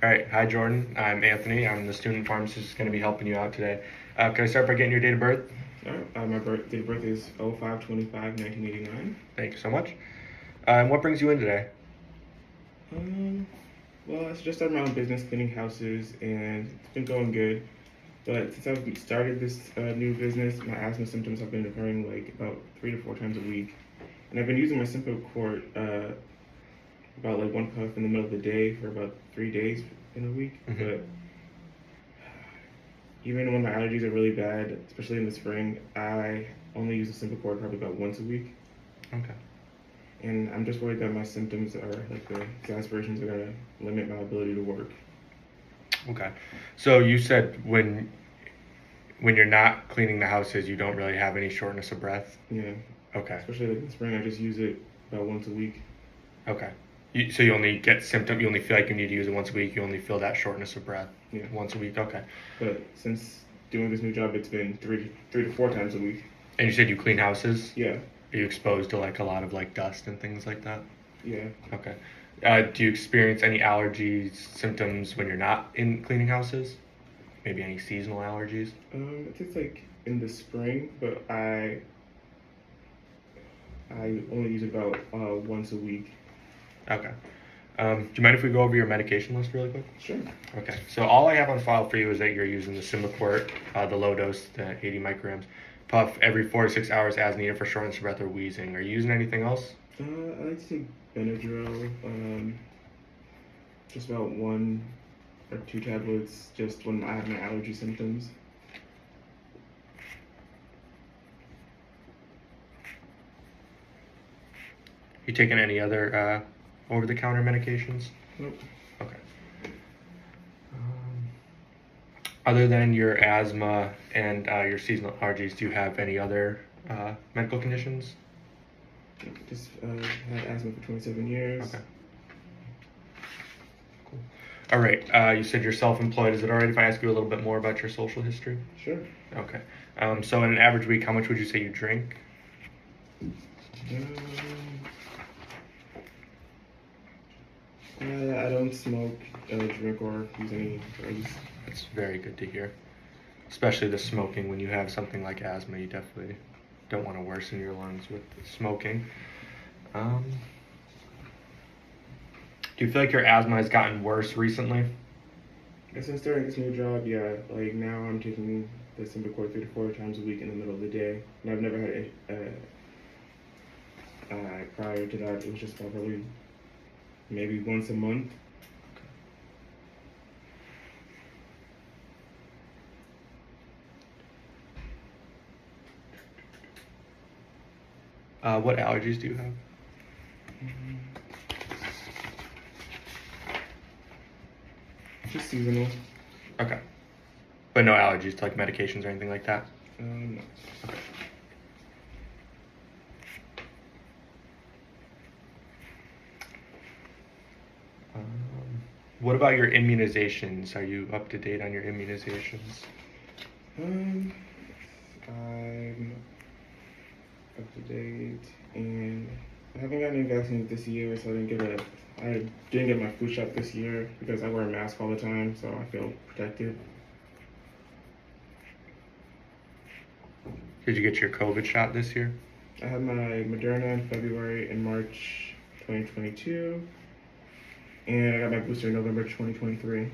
All right. Hi, Jordan. I'm Anthony. I'm the student pharmacist going to be helping you out today. Can I start by getting your date of birth? All right. My date of birth is 05/25/1989. Thank you so much. And what brings you in today? Well, I just started my own business cleaning houses, and it's been going good. But since I've started this new business, my asthma symptoms have been occurring like about 3 to 4 times a week. And I've been using my Sympocort about like one puff in the middle of the day for about 3 days in a week. Mm-hmm. But even when my allergies are really bad, especially in the spring, I only use the Sympocort probably about once a week. Okay. And I'm just worried that my symptoms are like the exacerbations are gonna limit my ability to work. Okay. So you said when you're not cleaning the houses, you don't really have any shortness of breath? Yeah. Okay. Especially like in the spring, I just use it about once a week. Okay. So you only get symptoms, you only feel like you need to use it once a week, you only feel that shortness of breath Yeah. once a week? Okay. But since doing this new job, it's been three to four times a week. And you said you clean houses? Yeah. Are you exposed to like a lot of like dust and things like that? Yeah. Okay. Do you experience any allergies, symptoms when you're not in cleaning houses? Maybe any seasonal allergies? It's just like in the spring, but I only use it about once a week. Okay. Do you mind if we go over your medication list really quick? Sure. Okay. So all I have on file for you is that you're using the Symbicort, the low dose, the 80 micrograms, puff every 4 to 6 hours as needed for shortness of breath or wheezing. Are you using anything else? I like to take Benadryl, just about 1 or 2 tablets, just when I have my allergy symptoms. You taking any other over-the-counter medications? Nope. Okay. Other than your asthma and your seasonal allergies, do you have any other medical conditions? Just had asthma for 27 years. Okay. Cool. All right. You said you're self-employed. Is it all right if I ask you a little bit more about your social history? Sure. Okay. So in an average week, how much would you say you drink? I don't smoke, drink, or use any drugs. That's very good to hear. Especially the smoking. When you have something like asthma, you definitely don't want to worsen your lungs with smoking. Do you feel like your asthma has gotten worse recently? And since starting this new job, yeah, like now I'm taking the Symbicort 3 to 4 times a week in the middle of the day, and I've never had prior to that, it was just probably maybe once a month. What allergies do you have? Just seasonal. Okay. But no allergies to like medications or anything like that? No. Okay. What about your immunizations? Are you up to date on your immunizations? I'm up to date, and I haven't gotten any vaccines this year, so I didn't get my flu shot this year because I wear a mask all the time, so I feel protected. Did you get your COVID shot this year? I had my Moderna in February and March 2022, and I got my booster in November 2023.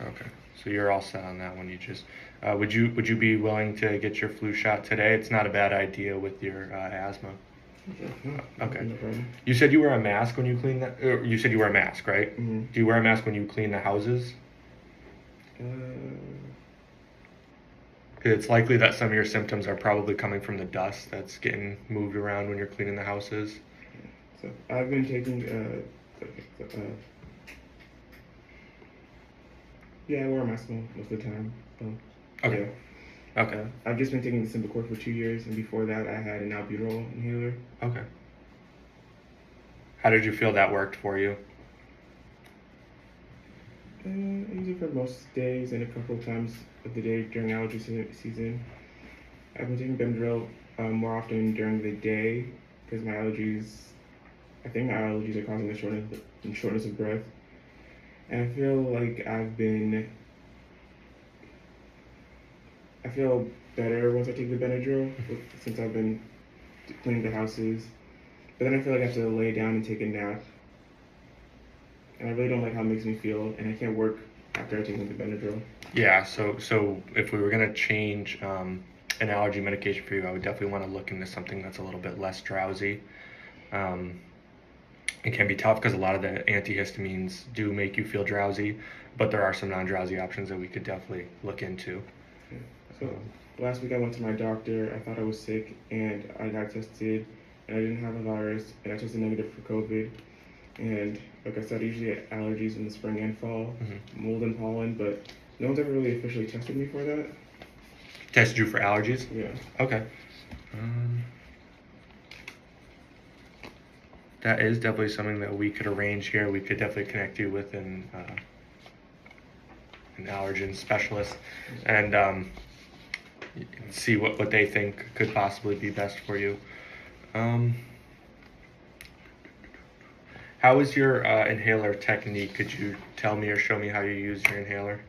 Okay, so you're all set on that one. You just would you be willing to get your flu shot today? It's not a bad idea with your asthma. Okay. No problem. You said you wear a mask when you clean that. You said you wear a mask, right? Mm-hmm. Do you wear a mask when you clean the houses? It's likely that some of your symptoms are probably coming from the dust that's getting moved around when you're cleaning the houses. So I've been taking yeah, I wear a mask most of the time. Okay. Yeah. Okay. I've just been taking the Symbicort for 2 years, and before that, I had an albuterol inhaler. Okay. How did you feel that worked for you? I use it for most days and a couple of times of the day during allergy season. I've been taking Benadryl more often during the day because I think my allergies are causing the shortness of breath. And I feel like I feel better once I take the Benadryl since I've been cleaning the houses. But then I feel like I have to lay down and take a nap. And I really don't like how it makes me feel, and I can't work after I take the Benadryl. Yeah, so if we were gonna change an allergy medication for you, I would definitely want to look into something that's a little bit less drowsy. Um, it can be tough because a lot of the antihistamines do make you feel drowsy, but there are some non-drowsy options that we could definitely look into. Yeah. So last week I went to my doctor. I thought I was sick, and I got tested, and I didn't have a virus, and I tested negative for COVID. And like I said, I usually get allergies in the spring and fall, mold and pollen, but no one's ever really officially tested me for that. Tested you for allergies? Yeah. Okay. That is definitely something that we could arrange here. We could definitely connect you with an allergen specialist and see what they think could possibly be best for you. How is your inhaler technique? Could you tell me or show me how you use your inhaler?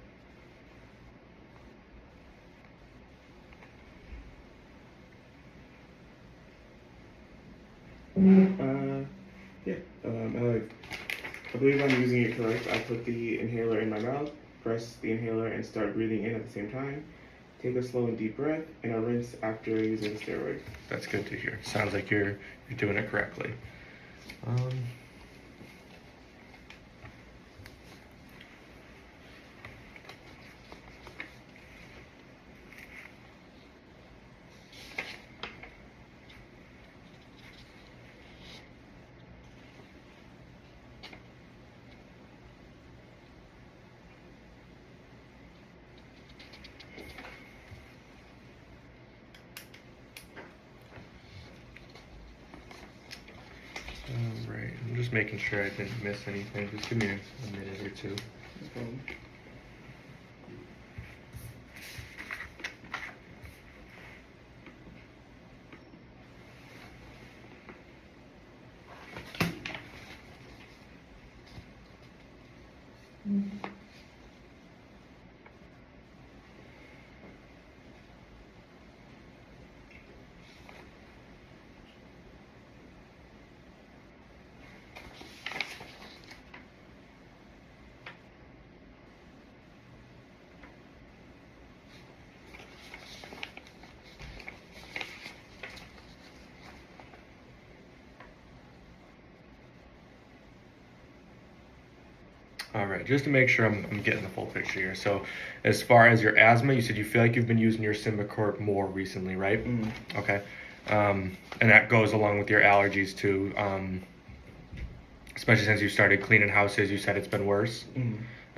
Yeah. I believe I'm using it correct. I put the inhaler in my mouth, press the inhaler, and start breathing in at the same time. Take a slow and deep breath, and I rinse after using the steroid. That's good to hear. Sounds like you're doing it correctly. All right, I'm just making sure I didn't miss anything. Just give me a minute or two. No problem. All right, just to make sure I'm getting the full picture here. So, as far as your asthma, you said you feel like you've been using your Symbicort more recently, right? Okay. And that goes along with your allergies too. Especially since you started cleaning houses, you said it's been worse.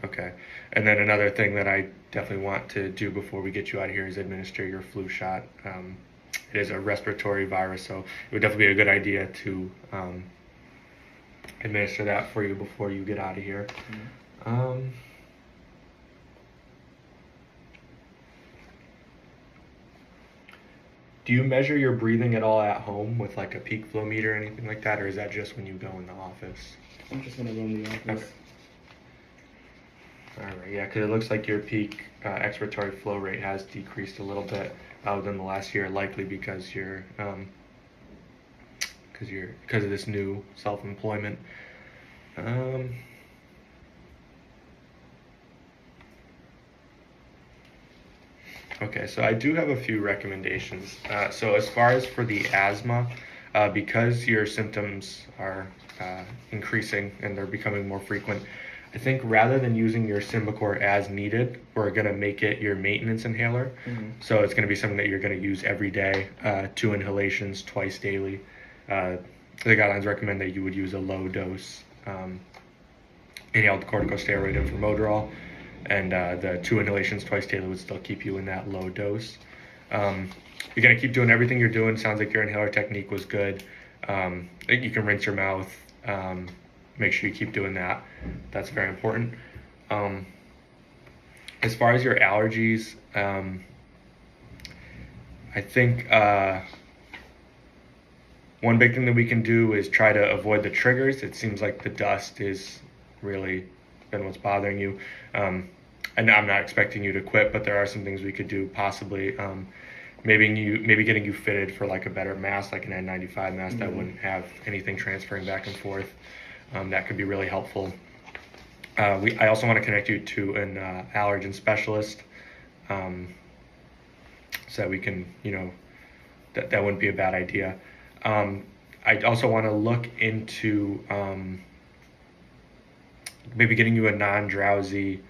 Okay. And then another thing that I definitely want to do before we get you out of here is administer your flu shot. It is a respiratory virus, so it would definitely be a good idea to administer that for you before you get out of here. Do you measure your breathing at all at home with like a peak flow meter or anything like that, or is that just when you go in the office? I'm just gonna go in the office. Okay. All right, yeah, because it looks like your peak expiratory flow rate has decreased a little bit within the last year, likely because because of this new self-employment. Okay, so I do have a few recommendations. So as far as for the asthma, because your symptoms are increasing and they're becoming more frequent, I think rather than using your Symbicort as needed, we're going to make it your maintenance inhaler. So it's going to be something that you're going to use every day, 2 inhalations twice daily. The guidelines recommend that you would use a low dose inhaled corticosteroid and formoterol, and the 2 inhalations twice daily would still keep you in that low dose. You're going to keep doing everything you're doing. Sounds like your inhaler technique was good. You can rinse your mouth. Make sure you keep doing that. That's very important. As far as your allergies, I think one big thing that we can do is try to avoid the triggers. It seems like the dust is really been what's bothering you. And I'm not expecting you to quit, but there are some things we could do possibly. Maybe getting you fitted for like a better mask, like an N95 mask that wouldn't have anything transferring back and forth. That could be really helpful. I also want to connect you to an allergen specialist, so that we can, that wouldn't be a bad idea. I also want to look into maybe getting you a non-drowsy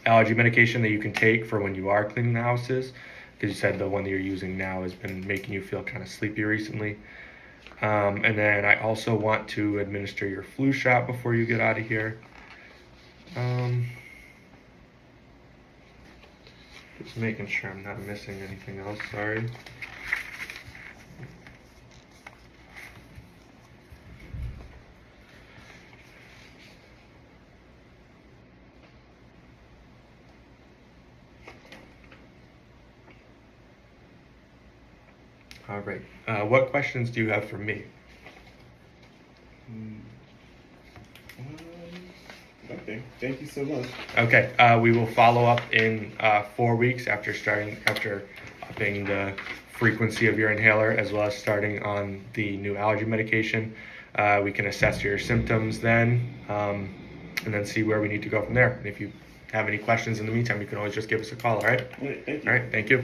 allergy medication that you can take for when you are cleaning the houses, because you said the one that you're using now has been making you feel kind of sleepy recently. And then I also want to administer your flu shot before you get out of here. Just making sure I'm not missing anything else, sorry. All right. What questions do you have for me? Okay. Thank you so much. Okay. We will follow up in 4 weeks after upping the frequency of your inhaler, as well as starting on the new allergy medication. We can assess your symptoms then, and then see where we need to go from there. And if you have any questions in the meantime, you can always just give us a call. All right. All right. Thank you. All right. Thank you.